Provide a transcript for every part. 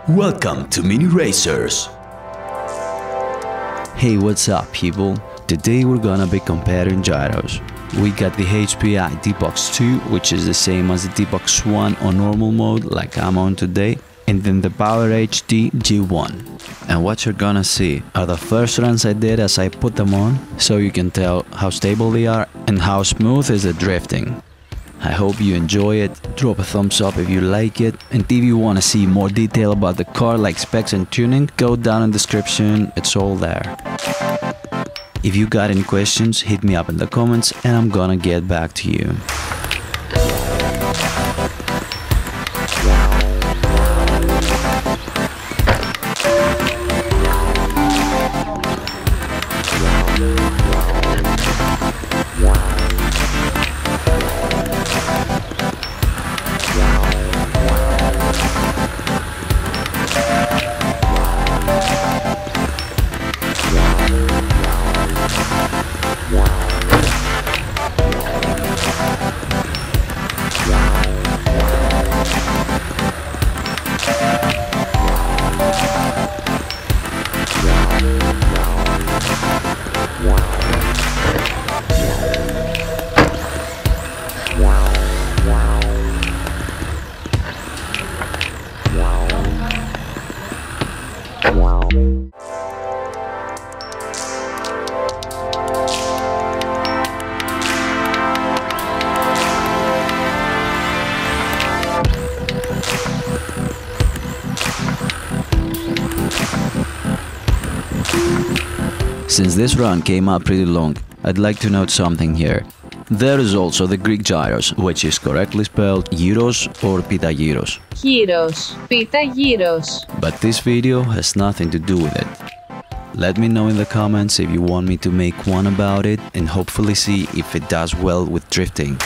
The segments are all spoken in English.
Welcome to Mini Racers! Hey, what's up people? Today we're gonna be comparing gyros. We got the HPI D-Box 2, which is the same as the D-Box 1 on normal mode like I'm on today, and then the Power HD G1. And what you're gonna see are the first runs I did as I put them on, so you can tell how stable they are and how smooth is the drifting. I hope you enjoy it, drop a thumbs up if you like it, and if you want to see more detail about the car like specs and tuning, go down in the description, it's all there. If you got any questions, hit me up in the comments and I'm gonna get back to you. Since this run came out pretty long, I'd like to note something here. There is also the Greek gyros, which is correctly spelled gyros or pita gyros. Gyros, pita gyros. But this video has nothing to do with it. Let me know in the comments if you want me to make one about it and hopefully see if it does well with drifting.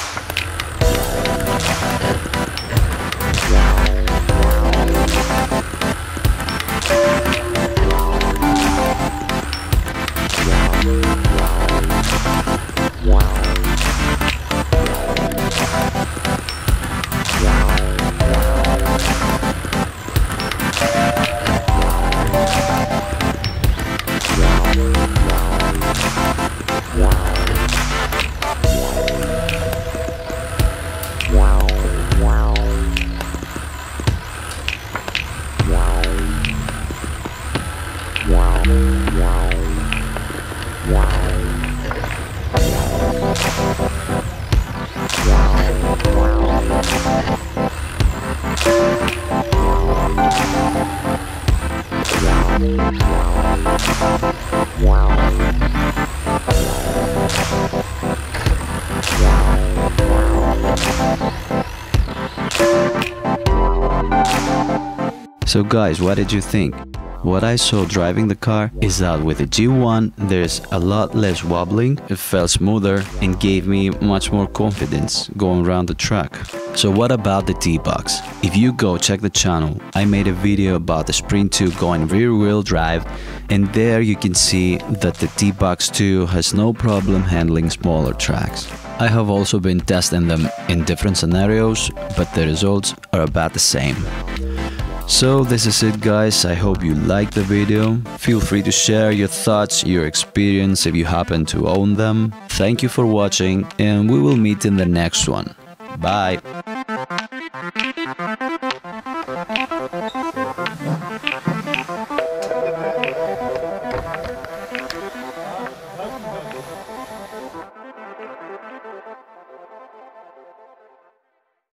So guys, what did you think? What I saw driving the car is that with the G1 there's a lot less wobbling, it felt smoother and gave me much more confidence going around the track. So what about the D-Box? If you go check the channel, I made a video about the Sprint 2 going rear wheel drive, and there you can see that the D-Box 2 has no problem handling smaller tracks. I have also been testing them in different scenarios, but the results are about the same. So this is it guys, I hope you liked the video. Feel free to share your thoughts, your experience if you happen to own them. Thank you for watching and we will meet in the next one. Bye!